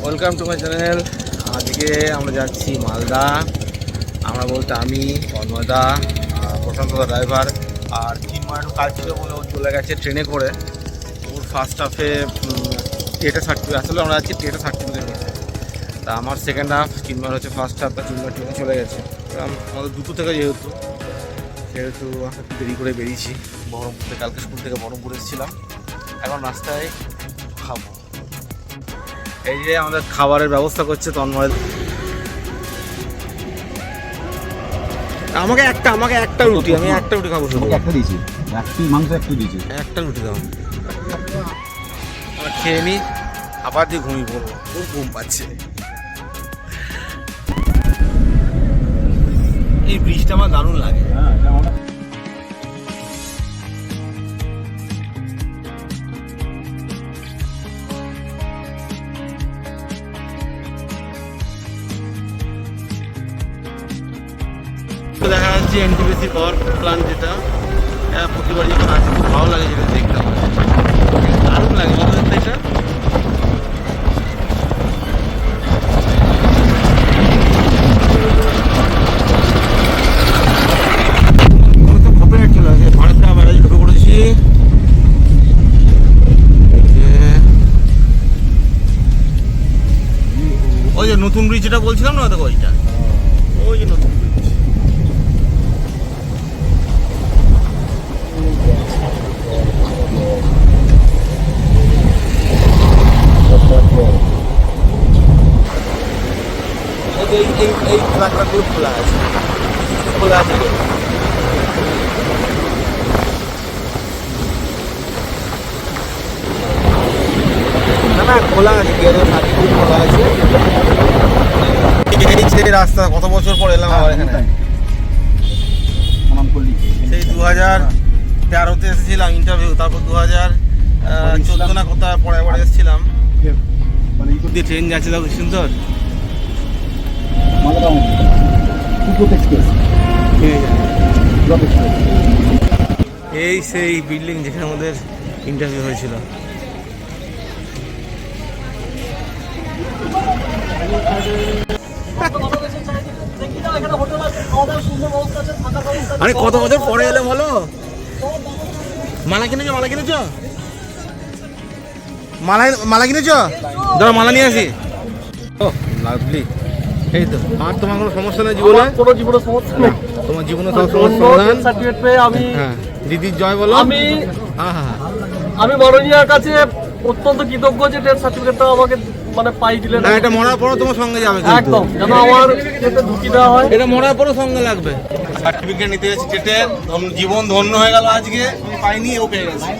Welcome to my channel. আজকে আমরা যাচ্ছি মালদা। আমরা বলতে আমি, তন্ময়দা, প্রশান্তদা ড্রাইভার, আর চিন্ময় একটু কাজ ছিল বলে ও চলে গেছে ট্রেনে করে। ওর ফার্স্ট হাফে টেটা সার্টিফিকেট, আসলে আমরা যাচ্ছি টেটা সার্টিফিকেট নিতে। তা আমার সেকেন্ড হাফ, চিন্ময়ের হচ্ছে ফার্স্ট হাফ। তা চিন্ময় ট্রেনে চলে গেছে। আমাদের দুটো থেকে যেহেতু একটু দেরি করে বেরিয়েছি বহরমপুর থেকে। কালকে স্কুল থেকে বহরমপুর এসেছিলাম, এখন রাস্তায় খাবো। এই যে আমাদের খাবারের ব্যবস্থা করছে তন্ময়। আমাকে একটা রুটি, আমি একটা রুটি খাবো। শুধু একটা দিয়েছি, একটি মাংস একটু দিয়েছি, একটা রুটি দাও। আমরা খেয়ে নিই, আবার দিয়ে ঘুমিয়ে পড়বো, খুব ঘুম পাচ্ছে। এই ব্রিজটা আমার দারুণ লাগে। দেখা যাচ্ছে এনটিপিসি পাওয়ার প্ল্যান্ট, যেটা প্রতিবার যখন আসে খুব ভালো লাগে যেটা দেখতে। আমার দারুণ লাগে বলো দেখতে। এটা কপিরাইট চলে আসে। ভারতটা ব্যারাজে ঢুকে পড়েছি। ওই যে নতুন ব্রিজ যেটা বলছিলাম না, দেখো ওইটা, ওই যে নতুন ব্রিজ। এই ফ্ল্যাটগুলো খোলা আছে, খোলা আছে। না খোলা আছে, গেটের সার্টিফিকেট খোলা আছে। এই রাস্তা কত বছর পর এলাম আবার এখানে। সেই 2013-তে এসেছিলাম ইন্টারভিউ, তারপর 2014 না কোথা পরে আবার এসেছিলাম। দিয়ে ট্রেন যাচ্ছে, দেখো সুন্দর। এই সেই বিল্ডিং যেখানে আমাদের ইন্টারভিউ হয়েছিল। আরে কত বছর পরে এলে বলো। মালা কিনেছ? মালা কিনেছ? ধরো মালা নিয়ে আসি। ও লাভলি। এই তো, আর তোমার কোনো সমস্যা নেই জীবনে? কোনো জীবনের সমস্যা নেই। তোমার জীবনে সব সমস্যা সমাধান। সার্টিফিকেট পেয়ে আমি, হ্যাঁ, দিদির জয় বলো। আমি মাননীয়ার কাছে অত্যন্ত কৃতজ্ঞ যে টেট সার্টিফিকেটটা আমাকে মানে পাই দিলেন। না, এটা মরার পরও তোমার সঙ্গে যাবে একদম, যেন আমার টেটে ঢুকি দেওয়া হয়। এটা মরার পরও সঙ্গে লাগবে। সার্টিফিকেট নিতে এসেছি টেটের, জীবন ধন্য হয়ে গেল আজকে। আমি পাইনি, ও পেয়ে গেছে।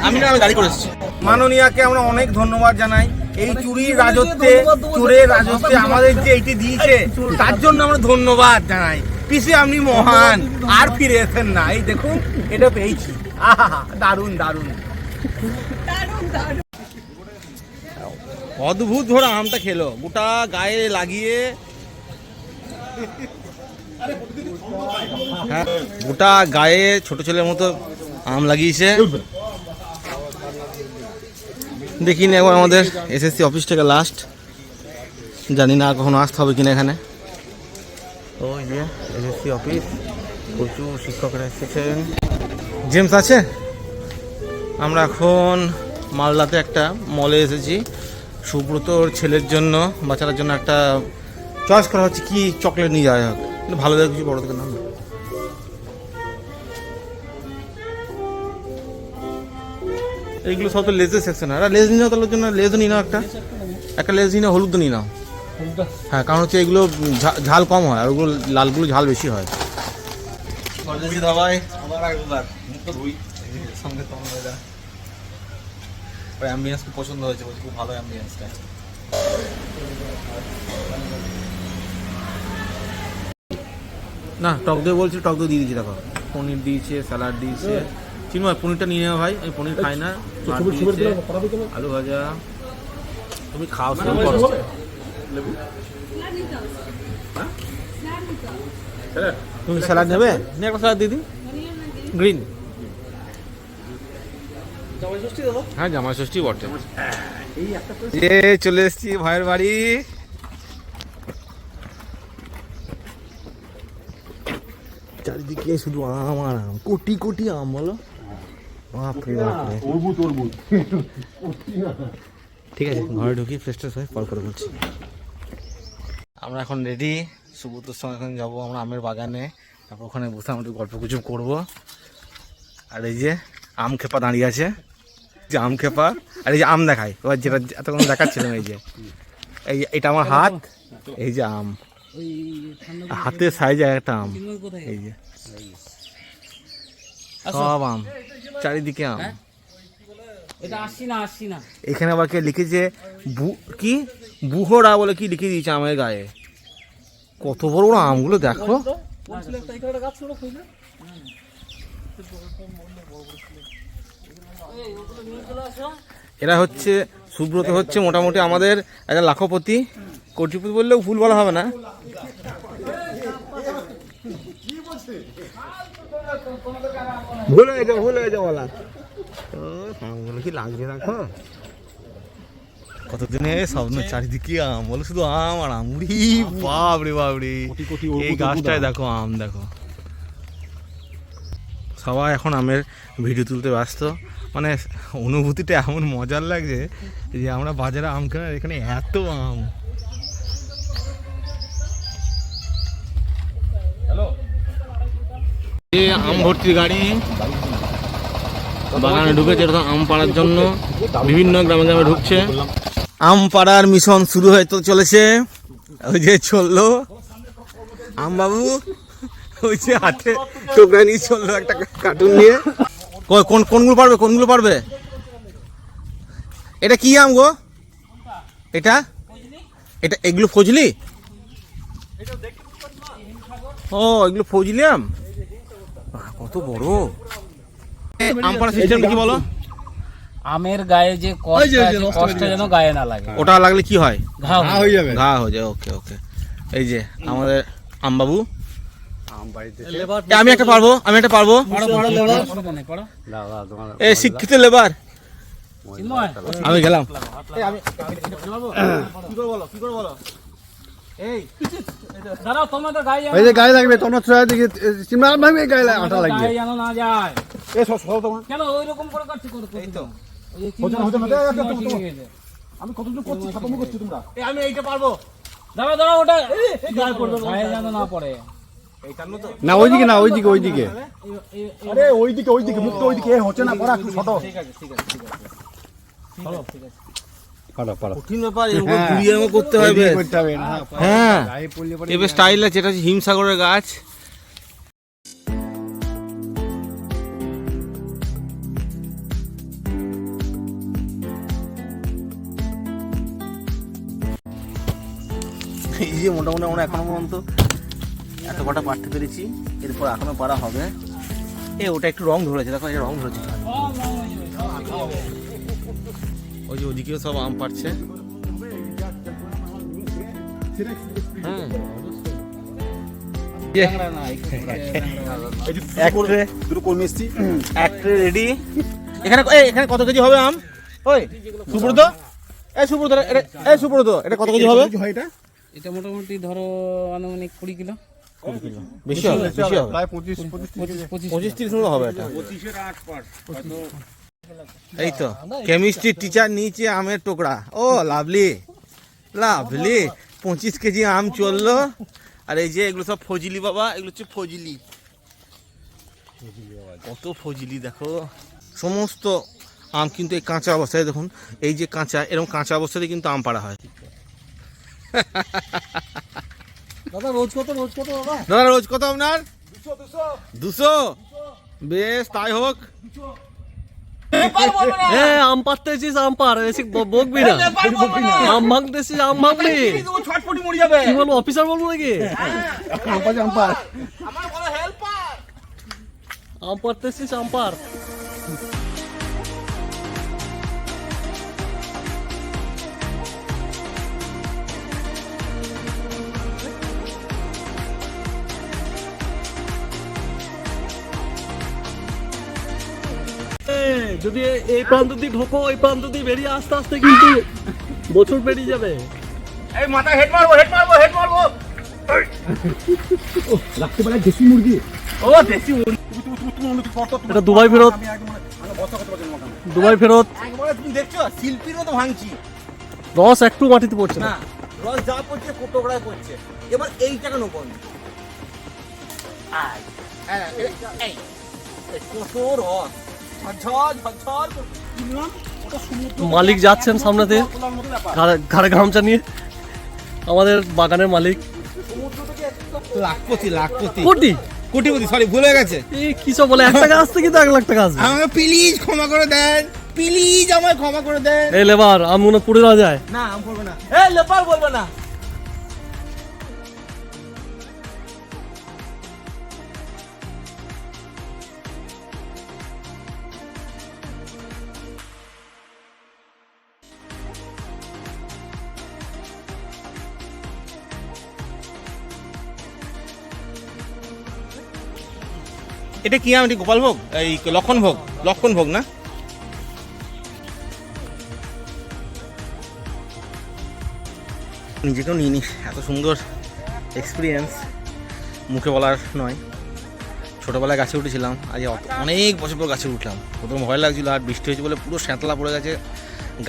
আমি গাড়ি করে এসেছি। মাননীয়াকে আমরা অনেক ধন্যবাদ জানাই। এই চোরের রাজত্বে আমাদের যে এইটি দিয়েছে, তার জন্য আমরা ধন্যবাদ জানাই। পিসি আপনি মহান, আর ফিরে এসেন না। এই দেখুন, এটা পেয়েছি। আহা, দারুণ দারুণ অদ্ভুত ধরে আমটা খেলো, গোটা গায়ে লাগিয়ে। হ্যাঁ, গোটা গায়ে ছোট ছেলের মতো আম লাগিয়েছে। দেখিনি একবার আমাদের এসএসসি অফিস থেকে লাস্ট, জানি না কখনো আসতে হবে কিনা এখানে। ওই যে এসএসসি অফিস, প্রচুর শিক্ষকরা এসেছেন। জেমস আছে। আমরা এখন মালদাতে একটা মলে এসেছি। সুব্রতর ছেলের জন্য, বাচ্চাটার জন্য একটা চয়েস করা হচ্ছে কি চকলেট নিয়ে যাওয়া হোক, কিন্তু ভালো দেখে কিছু বড় থেকে নাম। এইগুলো সব তো লেজের সেকশন। আর লেজ নিয়ে নাও, তাহলে জন্য লেজও নিয়ে নাও, একটা লেজ নিয়ে নাও, হলুদ নিয়ে নাও। হ্যাঁ, কারণ হচ্ছে এগুলো ঝাল কম হয়, আর ওগুলো লালগুলো ঝাল বেশি হয়। ধাবায় আবার একবার সঙ্গে অ্যাম্বিয়েন্স খুব পছন্দ হয়েছে, বলছি খুব ভালো অ্যাম্বিয়েন্সটা। না, টক দই বলছি, টক দই দিয়ে দিয়েছি। দেখো, পনির দিয়েছে, স্যালাড দিয়েছে। চিন্ময় পনিরটা নিয়ে নেওয়া ভাই, আমি পনির খাই না। আলু ভাজা, তুমি খাও শুরু করো। তুমি স্যালাড নেবে? একটা স্যালাড দিদি, গ্রিন। জামাই ষষ্ঠী দাদা? হ্যাঁ জামাই ষষ্ঠী বটে। এ চলে এসেছি ভাইয়ের বাড়ি। চারিদিকে শুধু আম আর আম, কোটি কোটি আম, বলো বাপরে বাপরে। ঠিক আছে, ঘরে ঢুকি, ফ্রেশ ট্রেশ হয়ে কল করে বলছি। আমরা এখন রেডি, সুব্রতর সঙ্গে এখন যাবো আমরা আমের বাগানে, তারপর ওখানে বসে আমরা একটু গল্প গুজব করবো। আর এই যে আম খেপা দাঁড়িয়ে আছে, যে আম খেপা, আর এই যে আম দেখাই এবার, যেটা এতক্ষণ দেখাচ্ছিলাম, এই যে এটা আমার হাত, এই যে আম, হাতের সাইজে একটা আম, এই যে সব আম, চারিদিকে আম। এখানে আবার কে লিখেছে কি বুহরা বলে কি লিখে দিয়েছে আমের গায়ে। কত বড় বড় আমগুলো দেখো। এরা হচ্ছে সুব্রত, হচ্ছে মোটামুটি আমাদের একটা লাখপতি, কোটিপতি বললেও ভুল বলা হবে না। ভুল হয়েছে বলা। আমগুলো কি লাগছে দেখো, কতদিনে স্বপ্ন, চারিদিকে আম, বলো শুধু আম আর আম। উড়ি বাপরে বাপরে, এই গাছটায় দেখো আম, দেখো সবাই এখন আমের ভিডিও তুলতে ব্যস্ত। মানে অনুভূতিটা এমন মজার লাগছে যে আমরা বাজারে আম কেনার, এখানে এত আম। আম ভর্তি গাড়ি বাগানে ঢুকেছে, এটা আম পাড়ার জন্য বিভিন্ন গ্রামে গ্রামে ঢুকছে। আম পাড়ার মিশন শুরু হয়ে চলেছে। ওই যে চললো আম বাবু, ওই যে হাতে টোকরা নিয়ে চললো একটা কার্টুন নিয়ে। কোনগুলো পারবে, কোনগুলো পারবে? এটা কি আম গো? এটা এটা এগুলো ফজলি? ও এগুলো ফজলি আম, কত বড়। আম পাড়া সিস্টেমটা কি বলো? আমের গায়ে যে কষ্টটা যেন গায়ে না লাগে, ওটা লাগলে কি হয়? ঘা হয়ে যাবে, ঘা হয়ে যায়। ওকে ওকে। এই যে আমাদের আম বাবু, আমি একটা পারবো, আমি একটা পারবো। এই শিক্ষিত লেবার, আমি গেলাম। গায়ে লাগবে তোমার গায়ে আটা লাগবে। আমি কতদিন করছি, খতম করছি তোমরা। আমি এইটা পারবো। দাঁড়া দাঁড়া, ওটা গায়ে যেন না পড়ে। না ওইদিকে, না ওইদিকে, ওইদিকে, আরে ওইদিকে, ওইদিকে মুখ তো ওইদিকে হচ্ছে না, পড়া একটু ছোট। ঠিক আছে ঠিক আছে ঠিক আছে, কঠিন ব্যাপার, এরকম ঘুরিয়ে করতে হবে। হ্যাঁ এবার স্টাইল আছে, এটা হচ্ছে হিমসাগরের গাছ। এই যে মোটামুটি আমরা এখনো পর্যন্ত এত কটা পারতে পেরেছি, এরপর এখনো পারা হবে। ওটা একটু রং ধরেছে, দেখো এটা রং ধরেছে। ওই যে ওদিকেও সব আম পাড়ছে। রেডি। এখানে এখানে কত কেজি হবে আম? ওই সুব্রত, সুব্রত এটা কত কেজি হবে? এটা মোটামুটি ধরো আনুমানিক 20 কিলো। বেশি হবে, বেশি হবে, প্রায় 25-30 হবে এটা। এই তো কেমিস্ট্রি টিচার নিচে আমের টুকরা। ও লাভলি লাভলি, 25 কেজি আম চললো। আর এই যে এগুলো সব ফজলি বাবা, এগুলো হচ্ছে ফজলি। কত ফজলি দেখো, সমস্ত আম কিন্তু এই কাঁচা অবস্থায়, দেখুন এই যে কাঁচা, এরকম কাঁচা অবস্থাতে কিন্তু আম পাড়া হয়। দাদা রোজ কত দাদা? দাদা রোজ কত আপনার? 200। বেশ তাই হোক। আম পাড়তেছিস, আম পাড়, বেশি বকবি না। আম ভাঙতেছিস, আম ভাঙবি। ছটফটি মরে যাবে। কি বলবো, অফিসার বলবো নাকি? আম পাড়তেছিস, আম পাড়। যদি এই প্রান্ত দিয়ে ঢোকো এই প্রান্ত দিয়ে বেরিয়ে আস্তে আস্তে কিন্তু বছর পেরিয়ে যাবে। এই মাথায় হেড মারবো হেড মারবো হেড মারবো। রাখতে পারে দেশি মুরগি। ও দেশি মুরগি। এটা দুবাই ফেরত, দুবাই ফেরত। একবারে তুমি দেখছো শিল্পীর মতো ভাঙছি রস একটু মাটিতে পড়ছে না। না, রস যা পড়ছে কোটোকড়ায় পড়ছে। এবার এইটা কেন বন্ধ? এই কত রস ঝরঝর ঝরঝর করছে। মালিক যাচ্ছেন সামনেতে ঘাড়ে গামছা নিয়ে, আমাদের বাগানের মালিক। লাখপতি লাখপতি কোটি কোটিপতি, সরি ভুল হয়ে গেছে। এই কি সব বলে, 1 টাকা আসতে কিন্তু 1 লাখ টাকা আসবে। আমাকে প্লিজ ক্ষমা করে দেন, প্লিজ আমায় ক্ষমা করে দেন। এই লেবার আম মনে পুড়ে না যায়। না আমি বলবো না, এই লেপার বলবো না। এটা কি আম? গোপাল ভোগ, এই লক্ষণ ভোগ, লক্ষণ ভোগ না? নিজেকেও নিয়ে নি, এত সুন্দর এক্সপিরিয়েন্স মুখে বলার নয়। ছোটোবেলায় গাছে উঠেছিলাম, আজ অনেক বছর পর গাছে উঠলাম। প্রথম ভয় লাগছিল, আর বৃষ্টি হয়েছে বলে পুরো শ্যাঁতলা পড়ে গেছে।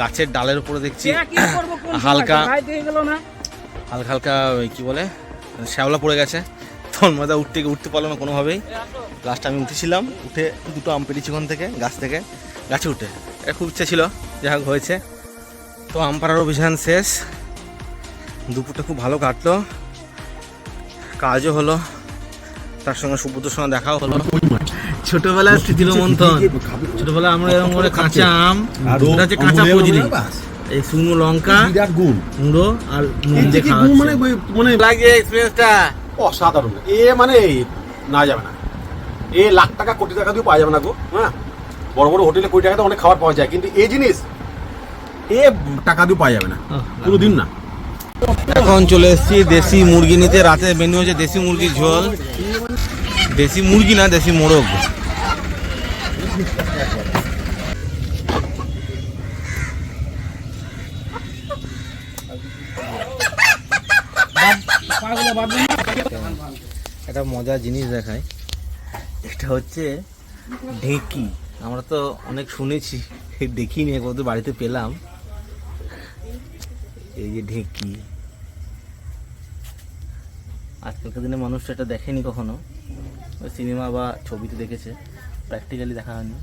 গাছের ডালের উপরে দেখছি হালকা হালকা হালকা কি বলে শ্যাওলা পড়ে গেছে। তন্ময়দা উঠতে পারলো না কোনোভাবেই। লাস্ট আমি উঠেছিলাম, উঠে 2টো আম পেরেছি ওখান থেকে, গাছে উঠে। এটা খুব ইচ্ছা ছিল, যাই হোক হয়েছে। তো আম পাড়ার অভিযান শেষ, দুপুরটা খুব ভালো কাটলো, কাজও হলো, তার সঙ্গে সুব্রতর সঙ্গে দেখাও হলো। ছোটবেলার স্মৃতির মন্থন। ছোটবেলায় আমরা এরকম করে কাঁচা আম, এটা হচ্ছে কাঁচা ফজলি, এই শুকনো লঙ্কা গুঁড়ো আর নুন দিয়ে খাওয়া মানে লাগে। এক্সপিরিয়েন্সটা অসাধারণ। এ মানে না যাবে না, এ লাখ টাকা কোটি টাকা দিয়ে পাওয়া যাবে না গো। হ্যাঁ, বড় বড় হোটেলে কোটি টাকাতে অনেক খাবার পাওয়া যায়, কিন্তু এই জিনিস এ টাকা দিয়ে পাওয়া যাবে না কোনোদিন না। এখন চলে এসেছি দেশি মুরগি নিতে। রাতে মেনু হচ্ছে দেশি মুরগির ঝোল। দেশি মুরগি না, দেশি মোরগ। একটা মজার জিনিস দেখায়, এটা হচ্ছে ঢেঁকি। আমরা তো অনেক শুনেছি, দেখিনি, একবার তো বাড়িতে পেলাম। এই যে ঢেঁকি, আজকালকার দিনে মানুষ এটা দেখেনি কখনো, সিনেমা বা ছবিতে দেখেছে, প্র্যাকটিক্যালি দেখা হয়নি।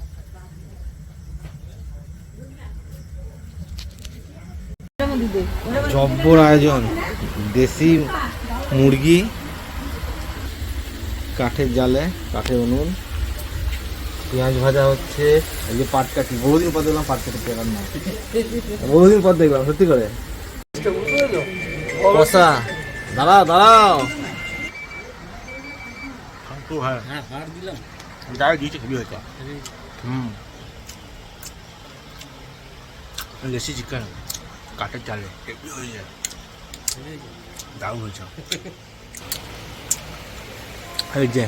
জব্বর আয়োজন, দেশি মুরগি, কাঠের জালে, কাঠের উনুন, পেঁয়াজ ভাজা হচ্ছে। এই যে পাট কাটি, বহুদিন পর দেখলাম পাট কাটি পেলাম না, বহুদিন পর দেখলাম সত্যি করে। কষা, দাঁড়াও দাঁড়াও, দেশি চিকেন কাঠের চালে দারুণ হয়েছে। এই যে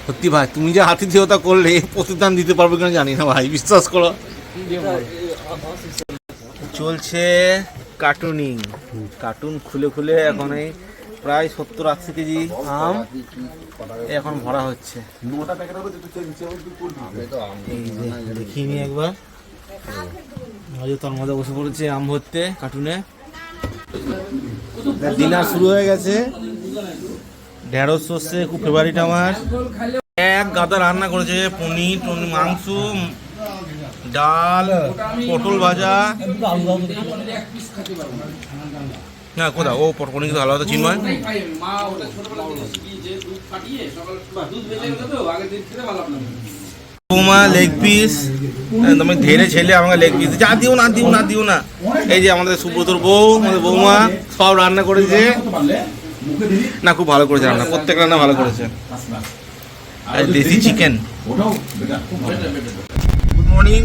সত্যি ভাই, তুমি যে আতিথেয়তা করলে প্রতিদান দিতে পারবে কিনা জানি না ভাই, বিশ্বাস করো। চলছে কার্টুনিং, কার্টুন খুলে খুলে এখন এই প্রায় 70-80 কেজি আম এখন ভরা হচ্ছে। এই যে দেখিনি একবার, তার মধ্যে বসে পড়েছে আম ভরতে কার্টুনে। ডিনার শুরু হয়ে গেছে। ঢেঁড়স সর্ষে খুব ফেভারিট আমার। এক গাদা রান্না করেছে, পনির, মাংস, ডাল, পটল ভাজা। না কোথা ও পটল কিন্তু ভালো হতো চিন্ময়। বৌমা লেগ পিস, তুমি ধেরে ছেলে আমাকে লেগ পিস যা দিও না দিও না দিও না। এই যে আমাদের সুব্রতর বউ, আমাদের বৌমা সব রান্না করেছে। না খুব ভালো করেছে রান্না, প্রত্যেক রান্না ভালো করেছে। দেশি চিকেন। Good morning.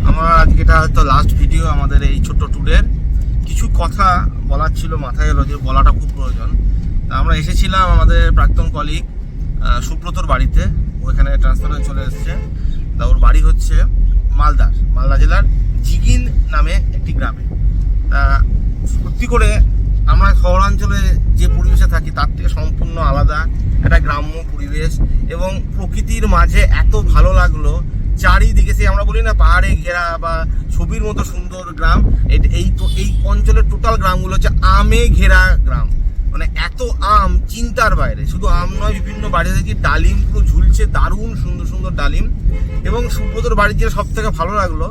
আমার আজকে এটা হয়তো লাস্ট ভিডিও আমাদের এই ছোট্ট ট্যুরের। কিছু কথা বলার ছিল, মাথায় এলো যে বলাটা খুব প্রয়োজন। আমরা এসেছিলাম আমাদের প্রাক্তন কলিগ সুব্রতর বাড়িতে, ওখানে ট্রান্সফার হয়ে চলে এসেছে। তা ওর বাড়ি হচ্ছে মালদা জেলার জিগিন নামে একটি গ্রামে। সত্যি করে আমরা শহরাঞ্চলে যে পরিবেশে থাকি তার থেকে সম্পূর্ণ আলাদা একটা গ্রাম্য পরিবেশ, এবং প্রকৃতির মাঝে এত ভালো লাগলো। চারিদিকে সেই আমরা বলি না পাহাড়ে ঘেরা বা ছবির মতো সুন্দর গ্রাম, এই অঞ্চলের টোটাল গ্রামগুলো হচ্ছে আমে ঘেরা গ্রাম। মানে এত আম চিন্তার বাইরে, শুধু আম নয়, বিভিন্ন বাড়ি থেকে ডালিম পুরো ঝুলছে, দারুণ সুন্দর সুন্দর ডালিম। এবং সুব্রতর বাড়ির যে সব থেকে ভালো লাগলো,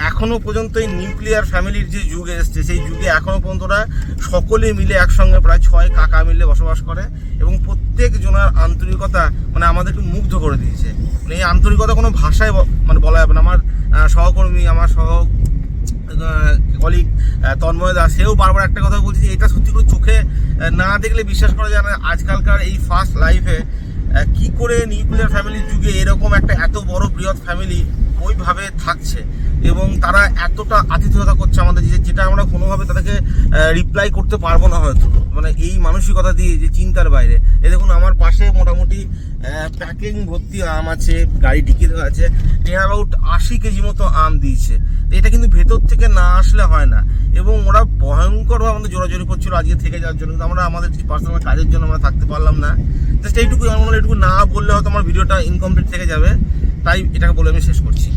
এখনো পর্যন্ত এই নিউক্লিয়ার ফ্যামিলির যে যুগ এসছে, সেই যুগে এখনো পর্যন্ত ওরা সকলে মিলে একসঙ্গে প্রায় 6 কাকা মিলে বসবাস করে, এবং প্রত্যেক জনের আন্তরিকতা মানে আমাদেরকে মুগ্ধ করে দিয়েছে। মানে এই আন্তরিকতা কোনো ভাষায় মানে বলা যাবে না। আমার সহকর্মী, আমার কলিগ তন্ময় দাস, সেও বারবার একটা কথা বলছে যে এটা সত্যি করে চোখে না দেখলে বিশ্বাস করা যায় না। আজকালকার এই ফাস্ট লাইফে কি করে নিউক্লিয়ার ফ্যামিলির যুগে এরকম একটা এত বড় বৃহৎ ফ্যামিলি ওইভাবে থাকছে, এবং তারা এতটা আতিথেয়তা করছে আমাদের, যেটা আমরা কোনোভাবে তাদেরকে রিপ্লাই করতে পারবো না হয়তো। মানে এই মানসিকতা দিয়ে যে চিন্তার বাইরে। এই দেখুন আমার পাশে মোটামুটি প্যাকিং ভর্তি আম আছে, গাড়ি ঢিকি দেওয়া আছে, নিয়ার অ্যাবাউট 80 কেজি মতো আম দিয়েছে। এটা কিন্তু ভেতর থেকে না আসলে হয় না, এবং ওরা ভয়ঙ্করভাবে আমাদের জোরাজোরি করছিল আজকে থেকে যাওয়ার জন্য, কিন্তু আমরা আমাদের কিছু পার্সোনাল কাজের জন্য আমরা থাকতে পারলাম না। জাস্ট এইটুকু আমার মনে হয়, এইটুকু না বললে হয়তো আমার ভিডিওটা ইনকমপ্লিট থেকে যাবে, তাই এটাকে বলে আমি শেষ করছি।